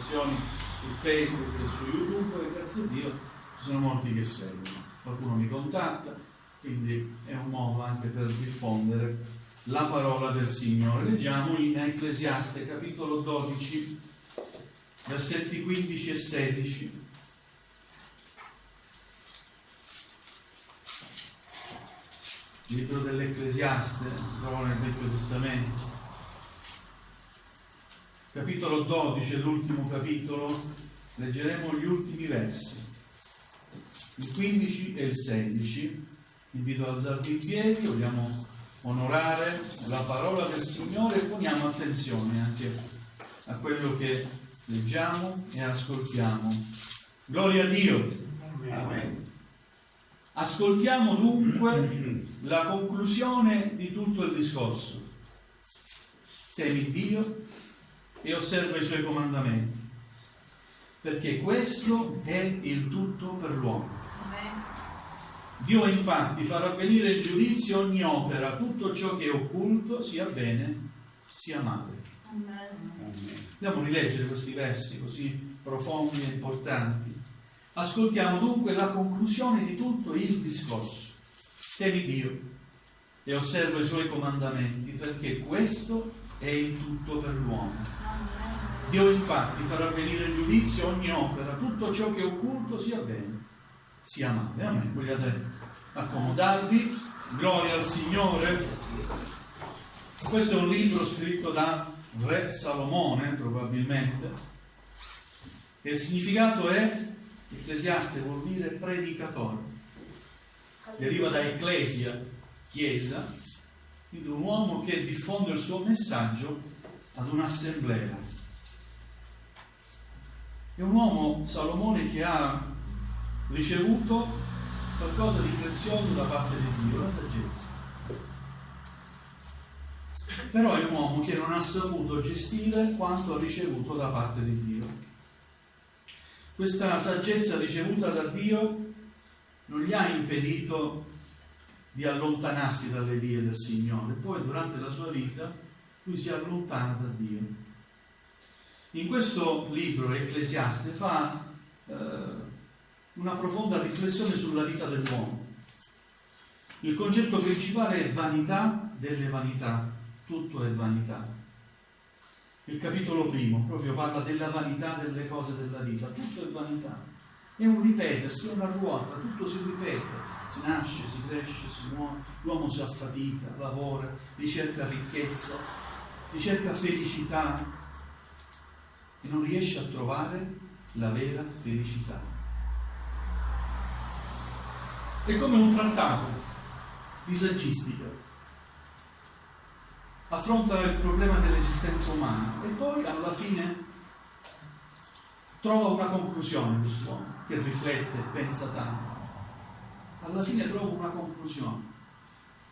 trasmissioni su Facebook e su YouTube, e grazie a Dio ci sono molti che seguono. Qualcuno mi contatta, quindi è un modo anche per diffondere la parola del Signore. Leggiamo in Ecclesiaste capitolo 12, versetti 15 e 16. Il libro dell'Ecclesiaste si trova nel Vecchio Testamento. Capitolo 12 è l'ultimo capitolo, leggeremo gli ultimi versi, il 15 e il 16. Invito ad alzarvi in piedi, vogliamo onorare la parola del Signore e poniamo attenzione anche a quello che leggiamo e ascoltiamo. Gloria a Dio! Amen. Ascoltiamo dunque la conclusione di tutto il discorso. Temi Dio e osserva i Suoi comandamenti, perché questo è il tutto per l'uomo. Dio infatti farà venire in giudizio ogni opera, tutto ciò che è occulto, sia bene sia male. Andiamo a rileggere questi versi così profondi e importanti. Ascoltiamo dunque la conclusione di tutto il discorso. Temi Dio e osserva i Suoi comandamenti, perché questo è il tutto per l'uomo. Dio infatti farà venire in giudizio ogni opera, tutto ciò che è occulto, sia bene sia male. Amen. Vogliate accomodarvi? Gloria al Signore. Questo è un libro scritto da Re Salomone, probabilmente, e il significato è: Ecclesiaste vuol dire predicatore, deriva da ecclesia, chiesa, quindi un uomo che diffonde il suo messaggio ad un'assemblea. È un uomo, Salomone, che ha ricevuto qualcosa di prezioso da parte di Dio, la saggezza. Però è un uomo che non ha saputo gestire quanto ha ricevuto da parte di Dio. Questa saggezza ricevuta da Dio non gli ha impedito di allontanarsi dalle vie del Signore. Poi durante la sua vita lui si allontana da Dio. In questo libro Ecclesiaste fa una profonda riflessione sulla vita dell'uomo. Il concetto principale è vanità delle vanità, tutto è vanità. Il capitolo primo proprio parla della vanità delle cose della vita, tutto è vanità. È un ripetersi, è una ruota, tutto si ripete, si nasce, si cresce, si muore, l'uomo si affatica, lavora, ricerca ricchezza, ricerca felicità e non riesce a trovare la vera felicità. È come un trattato di saggistica. Affronta il problema dell'esistenza umana e poi alla fine trova una conclusione quest'uomo che riflette, pensa tanto. Alla fine trova una conclusione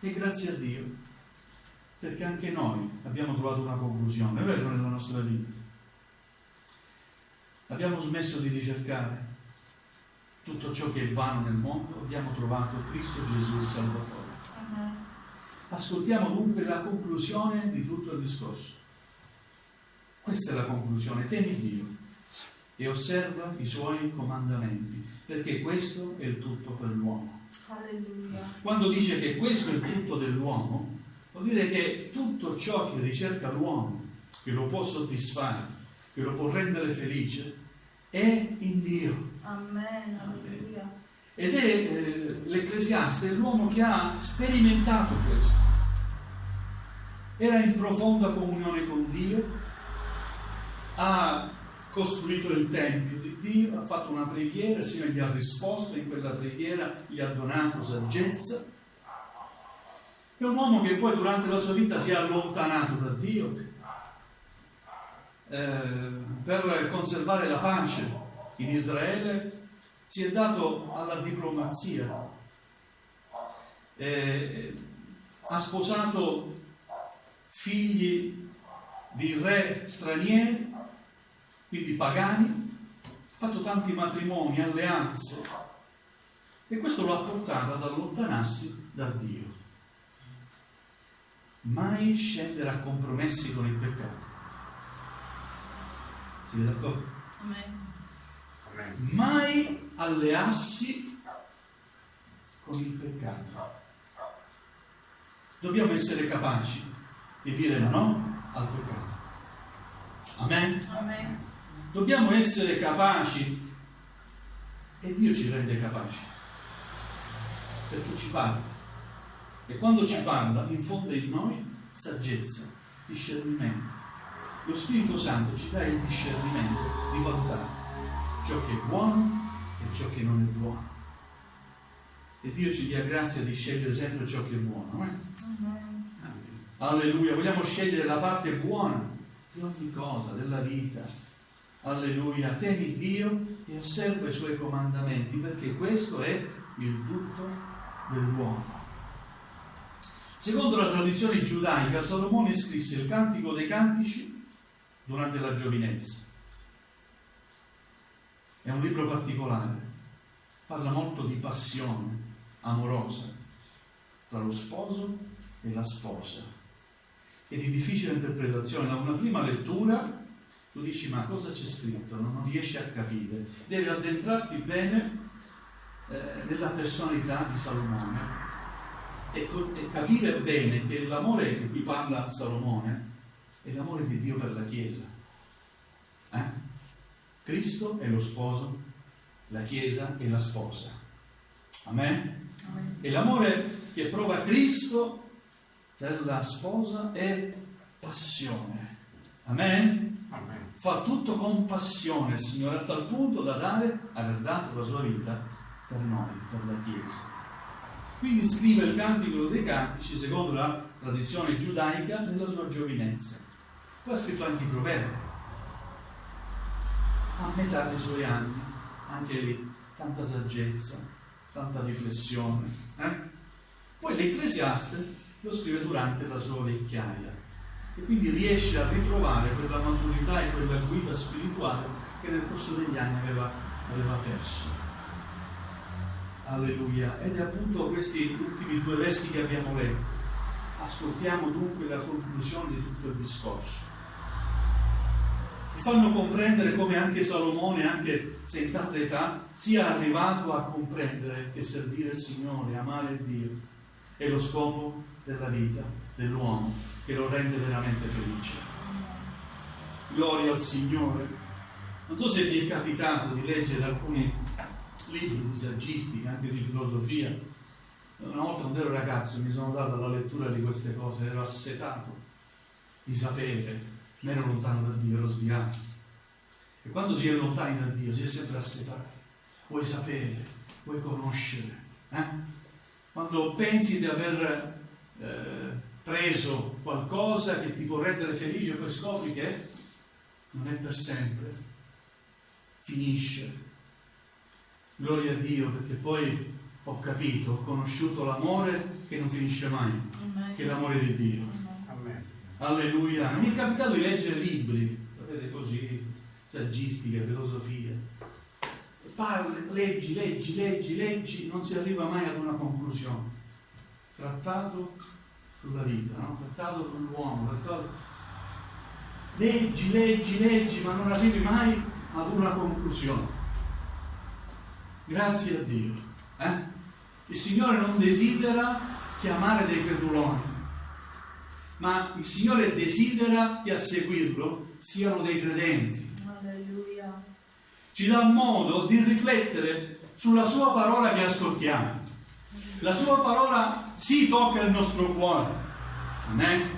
e grazie a Dio, perché anche noi abbiamo trovato una conclusione, è vero, nella nostra vita. Abbiamo smesso di ricercare tutto ciò che è vano nel mondo, abbiamo trovato Cristo Gesù il Salvatore. Ascoltiamo dunque la conclusione di tutto il discorso. Questa è la conclusione: temi Dio e osserva i Suoi comandamenti, perché questo è il tutto per l'uomo. Alleluia. Quando dice che questo è il tutto dell'uomo, vuol dire che tutto ciò che ricerca l'uomo, che lo può soddisfare, che lo può rendere felice, è in Dio. Amen. Alleluia. Ed è l'Ecclesiaste, è l'uomo che ha sperimentato questo. Era in profonda comunione con Dio, ha costruito il Tempio di Dio, ha fatto una preghiera, il Signore gli ha risposto in quella preghiera, gli ha donato saggezza. È un uomo che poi durante la sua vita si è allontanato da Dio per conservare la pace in Israele. Si è dato alla diplomazia, ha sposato figli di re stranieri, quindi pagani, ha fatto tanti matrimoni, alleanze, e questo lo ha portato ad allontanarsi da Dio. Mai scendere a compromessi con il peccato. Siete d'accordo? Amen. Mai allearsi con il peccato. Dobbiamo essere capaci di dire no al peccato. Amen? Amen. Dobbiamo essere capaci, e Dio ci rende capaci, perché ci parla. E quando ci parla, infonde in noi saggezza, discernimento. Lo Spirito Santo ci dà il discernimento di valutare ciò che è buono e ciò che non è buono. E Dio ci dia grazia di scegliere sempre ciò che è buono. Amen. Alleluia, vogliamo scegliere la parte buona di ogni cosa, della vita. Alleluia, temi Dio e osserva i Suoi comandamenti, perché questo è il tutto dell'uomo. Secondo la tradizione giudaica, Salomone scrisse il Cantico dei Cantici durante la giovinezza. È un libro particolare, parla molto di passione amorosa tra lo sposo e la sposa. È di difficile interpretazione. Da una prima lettura tu dici: ma cosa c'è scritto? Non riesci a capire. Devi addentrarti bene nella personalità di Salomone e capire bene che l'amore di cui parla Salomone è l'amore di Dio per la Chiesa. Cristo è lo sposo, la Chiesa è la sposa. Amen? Amen. E l'amore che prova Cristo per la sposa è passione. Amen? Amen. Fa tutto con passione il Signore, a tal punto da aver dato la sua vita per noi, per la Chiesa. Quindi scrive il Cantico dei Cantici secondo la tradizione giudaica nella sua giovinezza. Poi ha scritto anche i Proverbi a metà dei suoi anni, anche lì tanta saggezza, tanta riflessione. Poi l'Ecclesiaste lo scrive durante la sua vecchiaia e quindi riesce a ritrovare quella maturità e quella guida spirituale che nel corso degli anni aveva perso. Alleluia. Ed è appunto questi ultimi due versi che abbiamo letto. Ascoltiamo dunque la conclusione di tutto il discorso. Mi fanno comprendere come anche Salomone, anche se in tanta età, sia arrivato a comprendere che servire il Signore, amare Dio, è lo scopo della vita dell'uomo, che lo rende veramente felice. Gloria al Signore. Non so se vi è capitato di leggere alcuni libri di saggistica, anche di filosofia. Una volta quando ero ragazzo mi sono dato alla lettura di queste cose, ero assetato di sapere, ma ero lontano da Dio, ero sviato. E quando si è lontani da Dio si è sempre assetati. Vuoi sapere, vuoi conoscere. Quando pensi di aver preso qualcosa che ti può rendere felice, poi scopri che non è per sempre, finisce. Gloria a Dio, perché poi ho capito, ho conosciuto l'amore che non finisce mai, Amen. che è l'amore di Dio. Amen. Alleluia. Mi è capitato di leggere libri, sapete, così, saggistica, filosofia. Leggi, non si arriva mai ad una conclusione. Trattato sulla vita, no? Trattato sull'uomo, leggi, ma non arrivi mai ad una conclusione. Grazie a Dio. Il Signore non desidera chiamare dei creduloni, ma il Signore desidera che a seguirlo siano dei credenti. Alleluia. Ci dà modo di riflettere sulla sua parola che ascoltiamo. La sua parola sì tocca il nostro cuore, amen?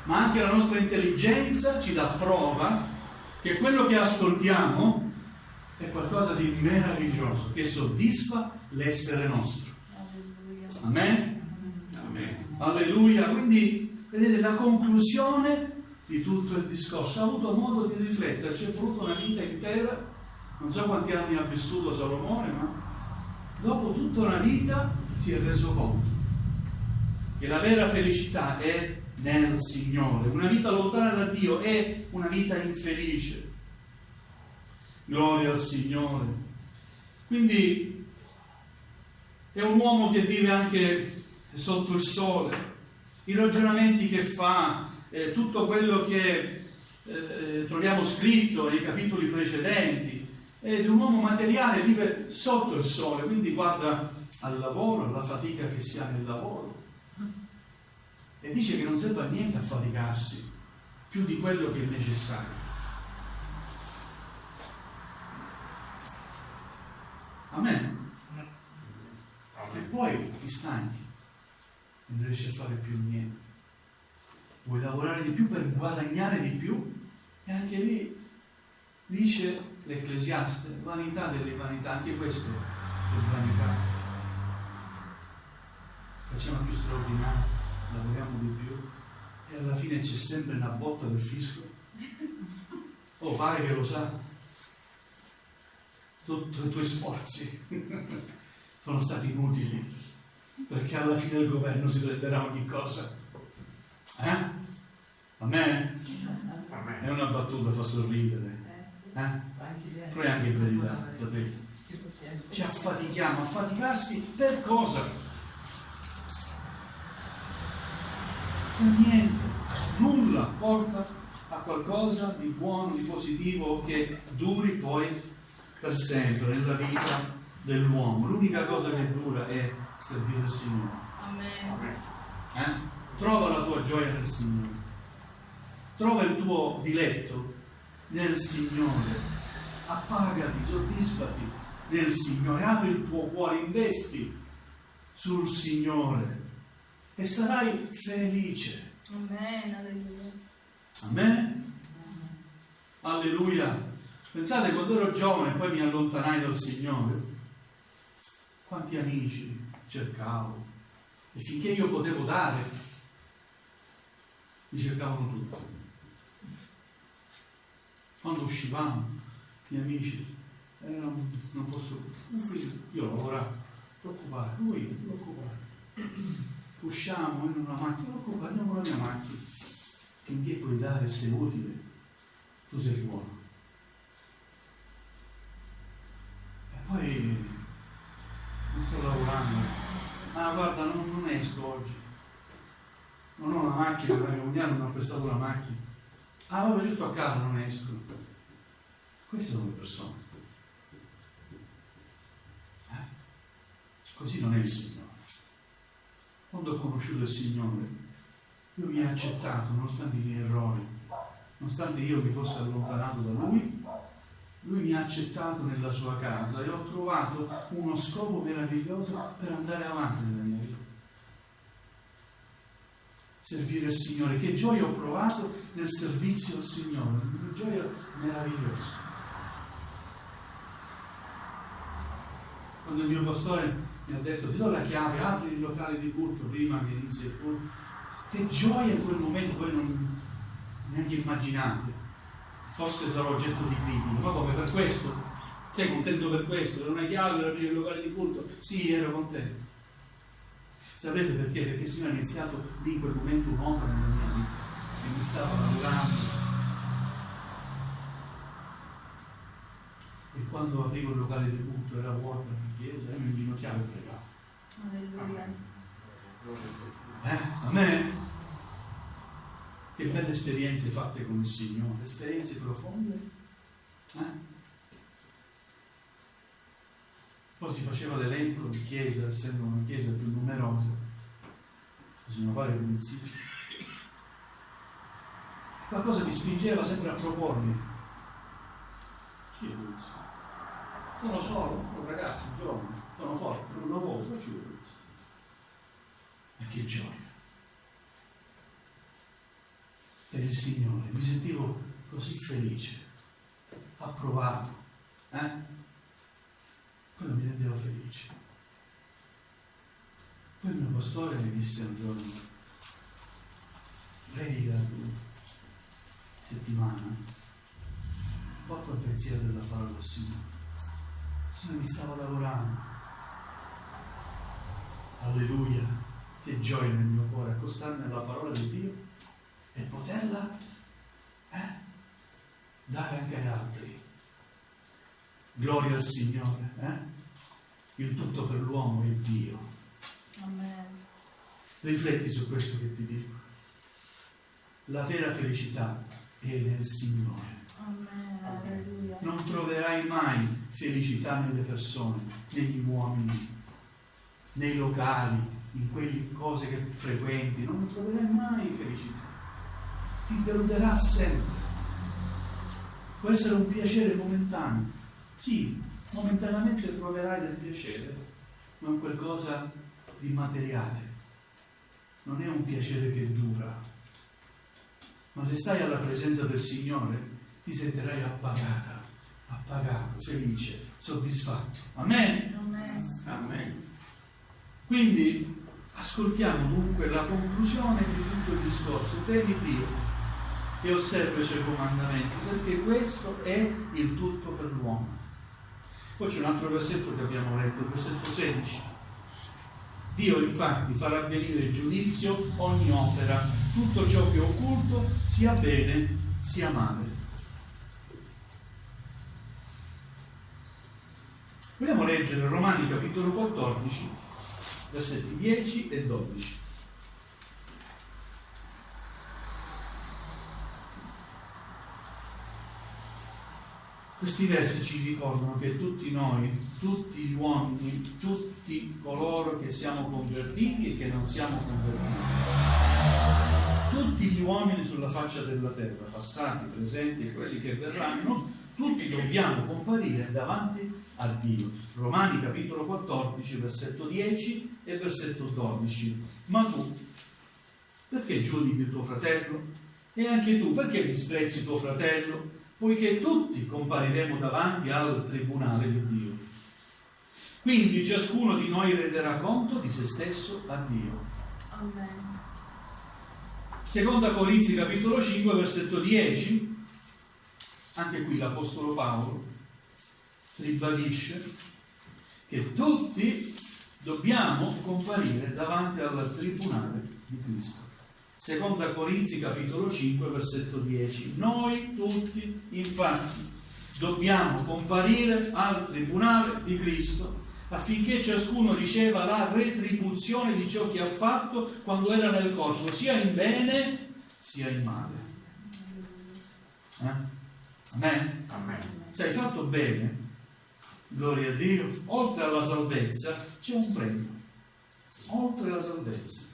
Ma anche la nostra intelligenza ci dà prova che quello che ascoltiamo è qualcosa di meraviglioso, che soddisfa l'essere nostro. Alleluia. Amen? Amen. Alleluia. Quindi, vedete, la conclusione di tutto il discorso. Ha avuto modo di riflettere, ci è voluto una vita intera, non so quanti anni ha vissuto Salomone, ma dopo tutta una vita si è reso conto che la vera felicità è nel Signore. Una vita lontana da Dio è una vita infelice. Gloria al Signore. Quindi è un uomo che vive anche sotto il sole, i ragionamenti che fa, tutto quello che troviamo scritto nei capitoli precedenti, ed un uomo materiale vive sotto il sole, quindi guarda al lavoro, alla fatica che si ha nel lavoro, e dice che non serve a niente affaticarsi più di quello che è necessario. Amen. Che poi ti stanchi e non riesci a fare più niente. Vuoi lavorare di più per guadagnare di più? E anche lì dice l'Ecclesiaste, vanità delle vanità, anche questo è vanità. Facciamo più straordinario, lavoriamo di più e alla fine c'è sempre una botta del fisco. Oh, pare che lo sa. Tutti i tuoi sforzi sono stati inutili, perché alla fine il governo si prenderà ogni cosa. A me? È una battuta, fa sorridere. Però è anche verità, sapete? Ci affatichiamo, affaticarsi per cosa? Per niente, nulla porta a qualcosa di buono, di positivo, che duri poi per sempre nella vita dell'uomo. L'unica cosa che dura è servire il Signore. Amen. Trova la tua gioia nel Signore, trova il tuo diletto nel Signore, appagati, soddisfati nel Signore, apri il tuo cuore, investi sul Signore e sarai felice. Amen. Alleluia. Amen. Alleluia. Pensate, quando ero giovane e poi mi allontanai dal Signore, quanti amici cercavo, e finché io potevo dare mi cercavano tutti. Quando uscivamo, gli amici non posso, io lavoravo, preoccupare, lui preoccupare. Usciamo in una macchina, preoccupare, andiamo con la mia macchina. Finché puoi dare, sei utile, tu sei buono. E poi non sto lavorando. Guarda, non esco oggi. Non ho una macchina, la mia cognata non mi ha prestato la macchina. Vabbè, giusto a casa non esco. Queste sono le persone. Così non è il Signore. Quando ho conosciuto il Signore, Lui mi ha accettato nonostante i miei errori, nonostante io mi fossi allontanato da Lui. Lui mi ha accettato nella sua casa e ho trovato uno scopo meraviglioso per andare avanti nella mia vita. Servire il Signore. Che gioia ho provato nel servizio al Signore, una gioia meravigliosa. Quando il mio pastore mi ha detto: ti do la chiave, apri il locale di culto prima che inizi il culto, che gioia in quel momento, voi non neanche immaginate. Forse sarò oggetto di critica, ma come, per questo? Sei contento per questo? Per una chiave per aprire il locale di culto? Sì, ero contento. Sapete perché? Perché il Signore ha iniziato lì in quel momento un'opera nella mia vita e mi stava lavorando. E quando aprivo il locale di culto era vuota la chiesa, io mi inginocchiavo e pregavo. Alleluia. Amen. Che belle esperienze fatte con il Signore, esperienze profonde. Poi si faceva l'elenco di chiesa, essendo una chiesa più numerosa, bisogna fare pulizia. Qualcosa mi spingeva sempre a propormi. Ci pulizia. Sono solo, un ragazzo, giovane, sono forte, non lavoro, faccio pulizia. E che gioia! Per il Signore, mi sentivo così felice, approvato, quello mi rendeva felice. Poi il mio pastore mi disse un giorno: predica settimana, porto al pensiero della parola del Signore. Il Signore mi stava lavorando. Alleluia, che gioia nel mio cuore accostarmi alla parola di Dio e poterla dare anche agli altri. Gloria al Signore. Il tutto per l'uomo è Dio. Amen. Rifletti su questo che ti dico. La vera felicità e nel Signore. Amen. Alleluia. Non troverai mai felicità nelle persone, negli uomini, nei locali, in quelle cose che frequenti. Non troverai mai felicità. Ti deluderà sempre. Può essere un piacere momentaneo. Sì, momentaneamente troverai del piacere, ma è qualcosa di materiale. Non è un piacere che dura. Ma se stai alla presenza del Signore, ti sentirai appagato, felice, soddisfatto. Amen? Amen. Amen. Quindi ascoltiamo dunque la conclusione di tutto il discorso. Temi Dio e osserva i suoi comandamenti, perché questo è il tutto per l'uomo. Poi c'è un altro versetto che abbiamo letto, il versetto 16. Dio infatti farà venire il giudizio ogni opera, tutto ciò che è occulto, sia bene sia male. Vogliamo leggere Romani capitolo 14, versetti 10 e 12. Questi versi ci ricordano che tutti noi, tutti gli uomini, tutti coloro che siamo convertiti e che non siamo convertiti, tutti gli uomini sulla faccia della terra, passati, presenti e quelli che verranno, tutti dobbiamo comparire davanti a Dio. Romani capitolo 14, versetto 10 e versetto 12. Ma tu, perché giudichi il tuo fratello? E anche tu, perché disprezzi tuo fratello? Poiché tutti compariremo davanti al tribunale di Dio. Quindi ciascuno di noi renderà conto di se stesso a Dio. Amen. Seconda Corinzi capitolo 5 versetto 10, anche qui l'Apostolo Paolo ribadisce che tutti dobbiamo comparire davanti al tribunale di Cristo. Seconda Corinzi capitolo 5 versetto 10. Noi tutti infatti dobbiamo comparire al tribunale di Cristo affinché ciascuno riceva la retribuzione di ciò che ha fatto quando era nel corpo, sia in bene sia in male. Amen? Amen. Se hai fatto bene, gloria a Dio, oltre alla salvezza c'è un premio. Oltre alla salvezza.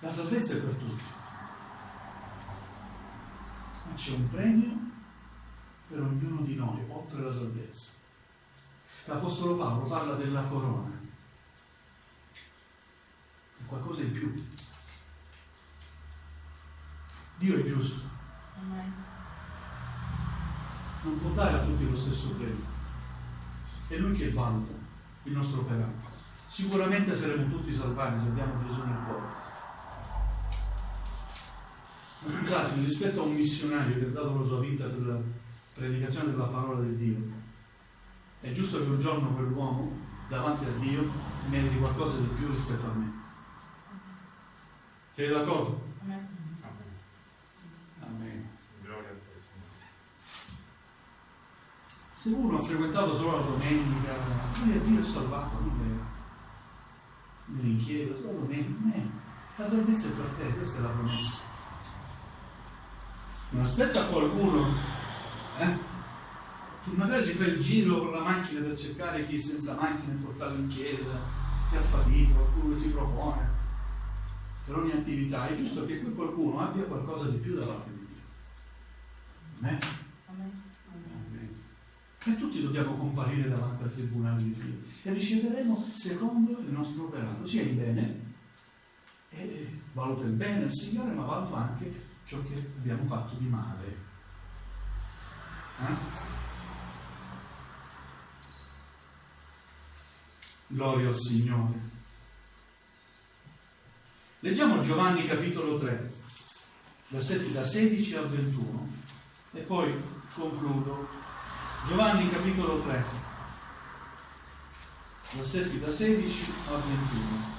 La salvezza è per tutti, ma c'è un premio per ognuno di noi, oltre la salvezza. L'Apostolo Paolo parla della corona, è qualcosa in più. Dio è giusto, Amen. non può dare a tutti lo stesso premio, è Lui che valuta il nostro operato. Sicuramente saremo tutti salvati se abbiamo Gesù nel cuore. Ma scusate, rispetto a un missionario che ha dato la sua vita per la predicazione della parola di Dio, è giusto che un giorno quell'uomo davanti a Dio meriti qualcosa di più rispetto a me. Sei d'accordo? Amen. Amen. Gloria al Signore. Se uno ha frequentato solo la domenica, lui a Dio è salvato, non è in chiesa, solo la domenica. La salvezza è per te, questa è la promessa. Non aspetta qualcuno che magari si fa il giro con la macchina per cercare chi è senza macchina e portarlo in chiesa, chi ha fatica, qualcuno che si propone per ogni attività. È giusto che qui qualcuno abbia qualcosa di più da parte di Dio. Amen? Amen. Amen. E tutti dobbiamo comparire davanti al tribunale di Dio e riceveremo secondo il nostro operato, sia in bene, e valuta il bene al Signore, ma valuta anche ciò che abbiamo fatto di male. Gloria al Signore. Leggiamo Giovanni capitolo 3, versetti da 16 a 21 e poi concludo. Giovanni capitolo 3, versetti da 16 a 21.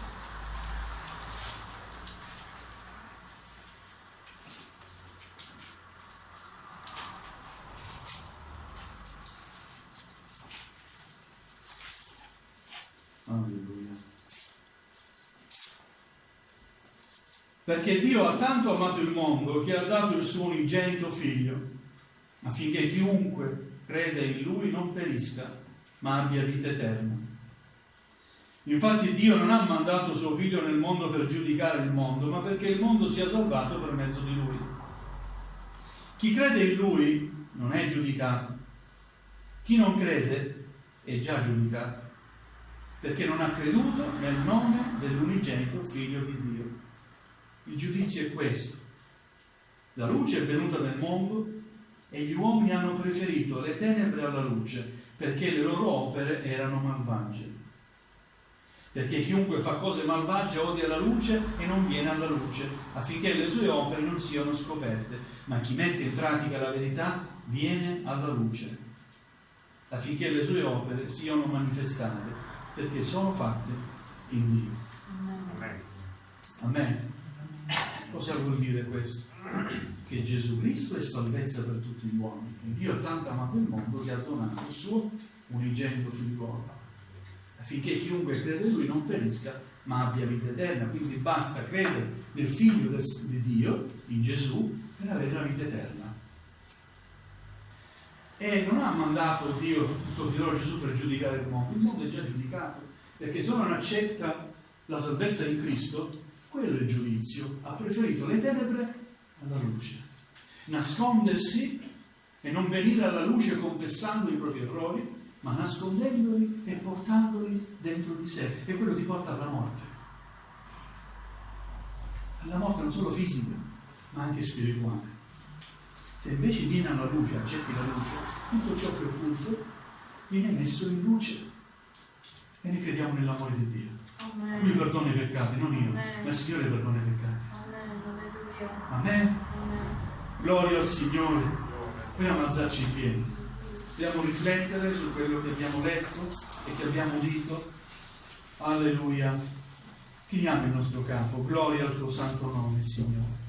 Alleluia. Perché Dio ha tanto amato il mondo che ha dato il suo unigenito figlio, affinché chiunque crede in lui non perisca, ma abbia vita eterna. Infatti Dio non ha mandato suo figlio nel mondo per giudicare il mondo, ma perché il mondo sia salvato per mezzo di lui. Chi crede in lui non è giudicato. Chi non crede è già giudicato, perché non ha creduto nel nome dell'unigenito figlio di Dio. Il giudizio è questo: la luce è venuta nel mondo e gli uomini hanno preferito le tenebre alla luce, perché le loro opere erano malvagie. Perché chiunque fa cose malvagie odia la luce e non viene alla luce, affinché le sue opere non siano scoperte. Ma chi mette in pratica la verità viene alla luce, affinché le sue opere siano manifestate, perché sono fatte in Dio. Amen. Amen. Cosa vuol dire questo? Che Gesù Cristo è salvezza per tutti gli uomini, e Dio ha tanto amato il mondo che ha donato il suo unigenito figliuolo, affinché chiunque crede in lui non perisca ma abbia vita eterna. Quindi basta credere nel figlio di Dio, in Gesù, per avere la vita eterna. E non ha mandato Dio il suo figliolo Gesù per giudicare il mondo è già giudicato, perché se uno non accetta la salvezza in Cristo, quello è il giudizio. Ha preferito le tenebre alla luce, nascondersi e non venire alla luce confessando i propri errori, ma nascondendoli e portandoli dentro di sé, e quello ti porta alla morte non solo fisica ma anche spirituale. Se invece vieni alla luce, accetti la luce, tutto ciò che è occulto viene messo in luce, e ne crediamo nell'amore di Dio. Amen. Lui perdona i peccati, non io, Amen. ma il Signore perdona i peccati. Amen. Alleluia. Amen. Amen. Gloria al Signore. Vogliamo alzarci in piedi, dobbiamo riflettere su quello che abbiamo letto e che abbiamo udito. Alleluia. Chiniamo il nostro capo. Gloria al tuo santo nome, Signore.